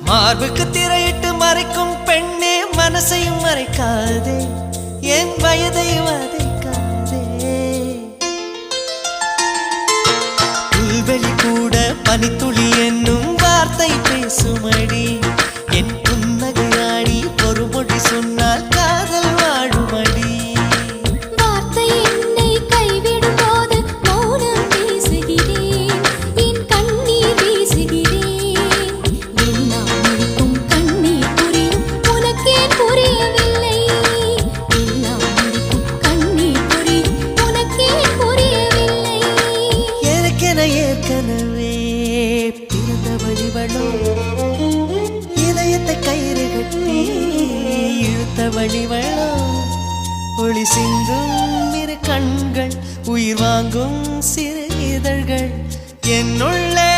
மார்புக்கு திரையிட்டு மறைக்கும் பெண்ணே மனசையும் மறைக்காதே என் வயதை வதைக்காதே புல்வெளி கூட பனித்துளி என்னும் வார்த்தை பேசுமடி என் புன்னகையாடி ஒரு மொழி சொன்னால் காதல் வாழுமடி வார்த்தை என்னை கைவிடும் போது மௌனம் பேசுகிறேன் என் கண்ணீர் வீசுகிறேன் எல்லாம் முடிக்கும் கண்ணீர் புரியும் உனக்கே புரியவில்லை எல்லாம் முடிக்கும் கண்ணீர் புரியும் உனக்கே புரியவில்லை எனக்கென ஏற்கனவே பிறந்தவளிவளோ இதயத்தை கயிறு கட்டி இழுத்தவளிவளோ ஒளி சிந்தும் இரு கண்கள் உயிர் வாங்கும் சிறு இதழ்கள் என்னுள்ளே